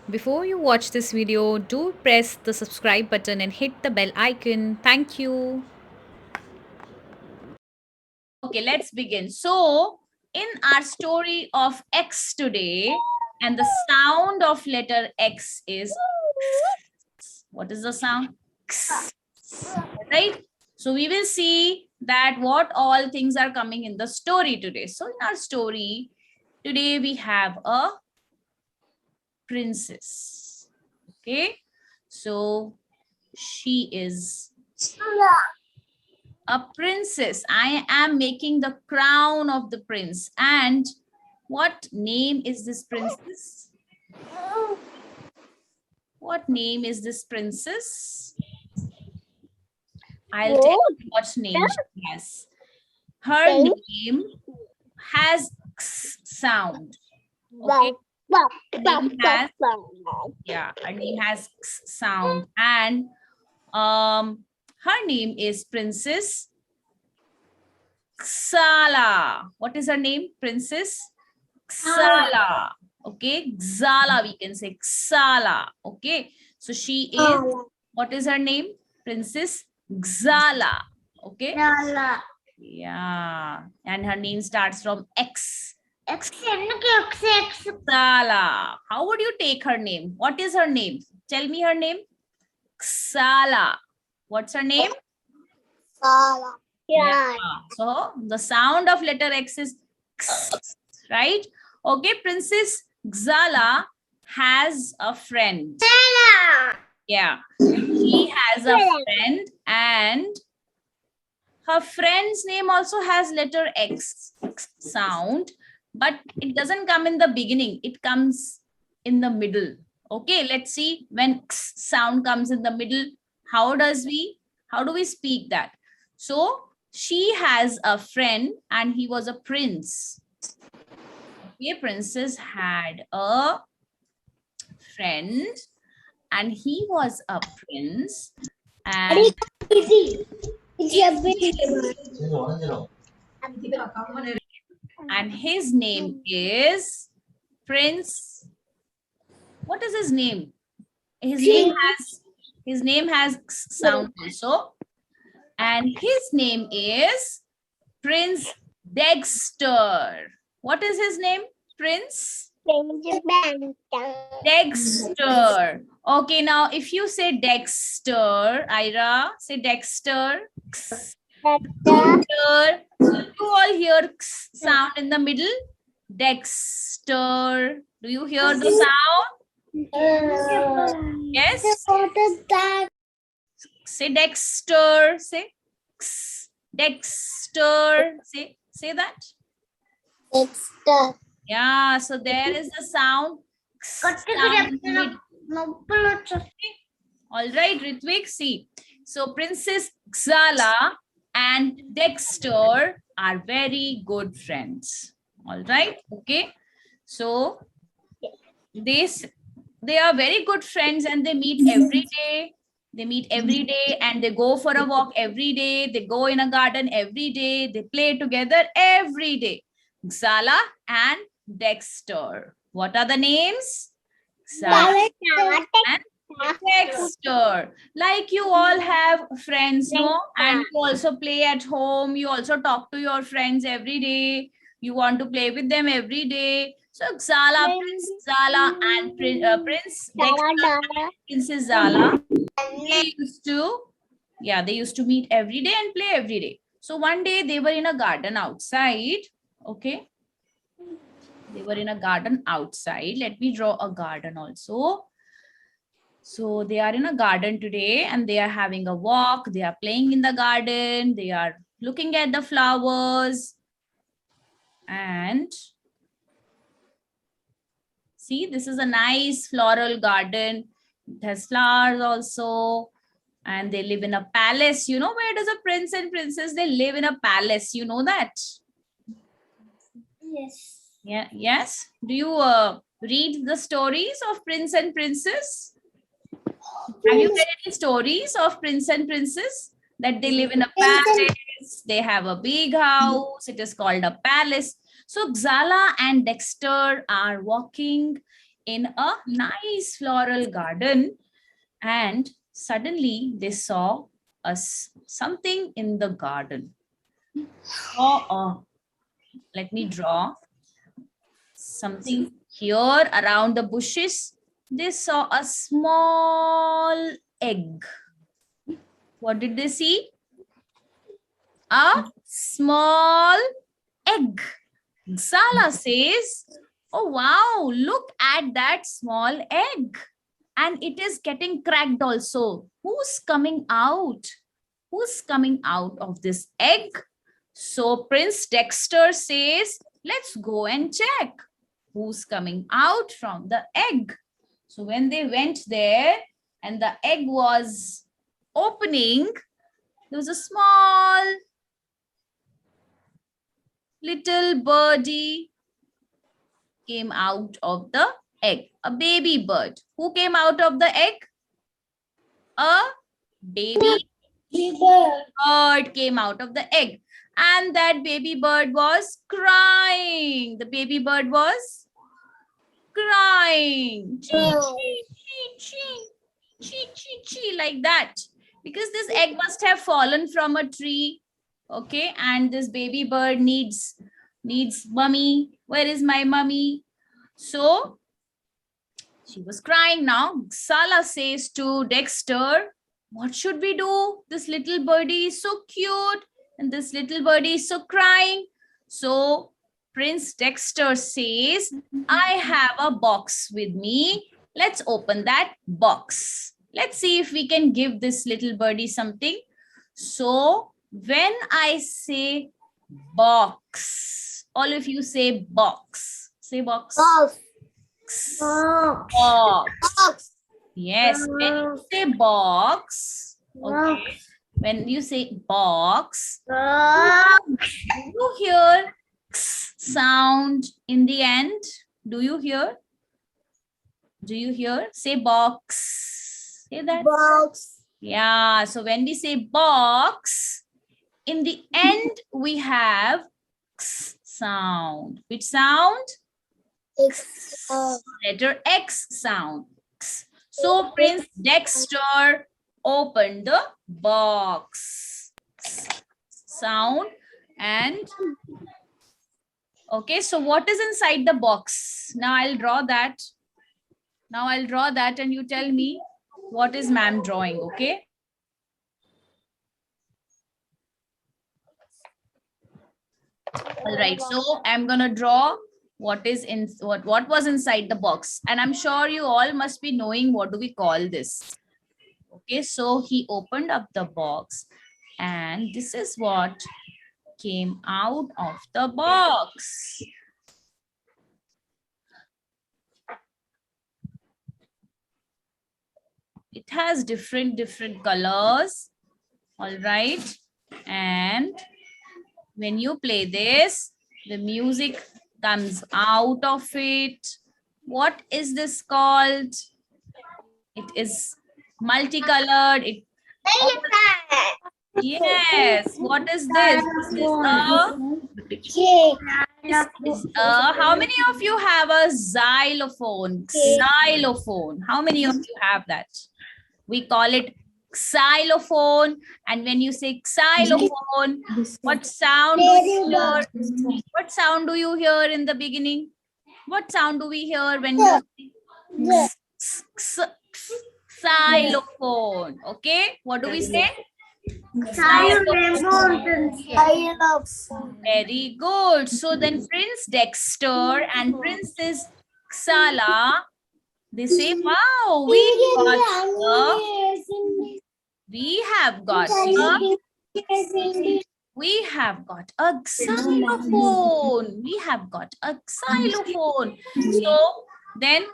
Before you watch this video, do press the subscribe button and hit the bell icon. Thank you. Okay, let's begin. So, in our story of X today, and the sound of letter X is what is the sound? X, right? So, we will see that what all things are coming in the story today. So, in our story, today we have a princess. Okay, so she is a princess. I am making the crown of the prince. And what name is this princess? What name is this princess? I'll tell you what name she has. Her name has X sound. Okay. Her name has X sound. And her name is Princess Xala. What is her name? Princess Xala. Okay, Xala, we can say Xala. Okay, so she is, what is her name? Princess Xala. Okay, yeah, and her name starts from X. Xala. How would you take her name? What is her name? Tell me her name. Xala. What's her name? Yeah. So the sound of letter X is X, right? Okay, Princess Xala has a friend. Yeah, she has a friend, and her friend's name also has letter X sound, but it doesn't come in the beginning. It comes in the middle. Okay, let's see when X sound comes in the middle. How do we speak that? So she has a friend and he was a prince. Okay, princess had a friend and he was a prince, and his name is Prince. What is his name? His name has sound also, and his name is Prince Dexter. What is his name? Prince Dexter. Okay, now if you say Dexter, Ira, say Dexter. Dexter. You all hear sound in the middle? Dexter. Do you hear the sound? Yes? Say Dexter. Say Dexter. Say that. Yeah, so there is the sound. Sound in the middle. All right, Ritvik, see. So Princess Xala and Dexter are very good friends. All right, okay. So they are very good friends and they meet every day. They meet every day and they go for a walk every day. They go in a garden every day. They play together every day. Xala and Dexter. What are the names? Xala and Dexter. Like you all have friends, no? And you also play at home. You also talk to your friends every day. You want to play with them every day. So Xala, Prince Xala and Prince Dexter and Princess Xala, they used to meet every day and play every day. So one day they were in a garden outside. Okay. They were in a garden outside. Let me draw a garden also. So they are in a garden today and they are having a walk. They are playing in the garden. They are looking at the flowers. And see, this is a nice floral garden. It has flowers also. And they live in a palace. You know, where does a prince and princess, they live in a palace. You know that? Yes. Yeah. Yes. Do you read the stories of prince and princess? Have you read any stories of prince and princess? That they live in a palace, they have a big house, it is called a palace. So Xala and Dexter are walking in a nice floral garden, and suddenly they saw something in the garden. Let me draw something here around the bushes. They saw a small egg. What did they see? A small egg. Xala says, oh wow, look at that small egg. And it is getting cracked also. Who's coming out? Who's coming out of this egg? So Prince Dexter says, let's go and check who's coming out from the egg. So when they went there and the egg was opening, there was a small little birdie came out of the egg, a baby bird. Who came out of the egg? A baby bird came out of the egg. And that baby bird was crying. The baby bird was crying. Chee, chee, chee, chee, chee, chee, chee, like that. Because this egg must have fallen from a tree. Okay, and this baby bird needs mummy. Where is my mummy? So she was crying now. Xala says to Dexter, what should we do? This little birdie is so cute and this little birdie is so crying. So Prince Dexter says, I have a box with me. Let's open that box. Let's see if we can give this little birdie something. So when I say box, all of you say box. Say box. Box. Box. Yes, when you say box, okay, when you say box, you hear sound in the end. Do you hear? Do you hear? Say box. Say that. Box. Yeah, so when we say box, in the end we have sound. Which sound? Letter X sound. So Prince Dexter opened the box sound. And okay, so what is inside the box? Now I'll draw that. Now I'll draw that and you tell me what is ma'am drawing, okay? All right, so I'm gonna draw what is in what was inside the box, and I'm sure you all must be knowing what do we call this. Okay, so he opened up the box and this is what came out of the box. It has different colors. All right, and when you play this, the music comes out of it. What is this called? It is multicolored. Yes. What is this? How many of you have a xylophone? Xylophone. How many of you have that? We call it xylophone. And when you say xylophone, what sound do you hear? What sound do you hear in the beginning? What sound do we hear when you say xylophone? Okay, what do we say? Xylophone. Very good. So then Prince Dexter and Princess Xala, they say, wow, we have got a xylophone. We have got a xylophone. So then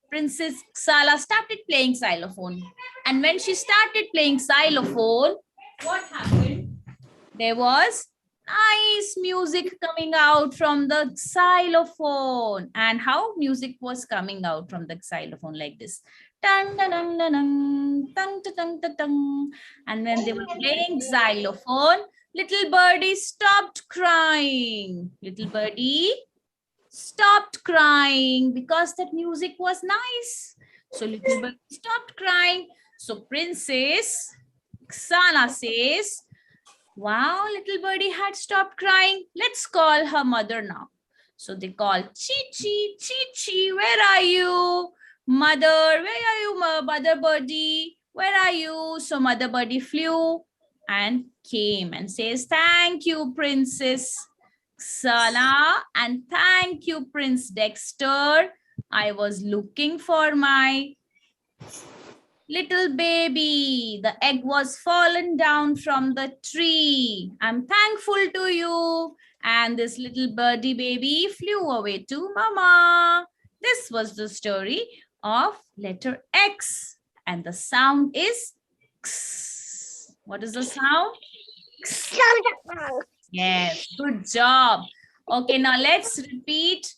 Princess Xala started playing xylophone. And when she started playing xylophone, what happened? There was nice music coming out from the xylophone. And how music was coming out from the xylophone like this. Dun, dun, dun, dun, dun, dun, dun, dun, dun, dun. And when they were playing xylophone, little birdie stopped crying. Little birdie stopped crying because that music was nice. So little birdie stopped crying. So Princess Xana says, wow, little birdie had stopped crying. Let's call her mother now. So they call Chi-Chi, Chi-Chi, where are you? Mother, where are you, mother birdie? Where are you? So mother birdie flew and came and says, thank you, Princess Xana, and thank you, Prince Dexter. I was looking for my little baby. The egg was fallen down from the tree. I'm thankful to you. And this little birdie baby flew away to mama. This was the story of letter X. And the sound is X. What is the sound? X. Yes, good job. Okay, now let's repeat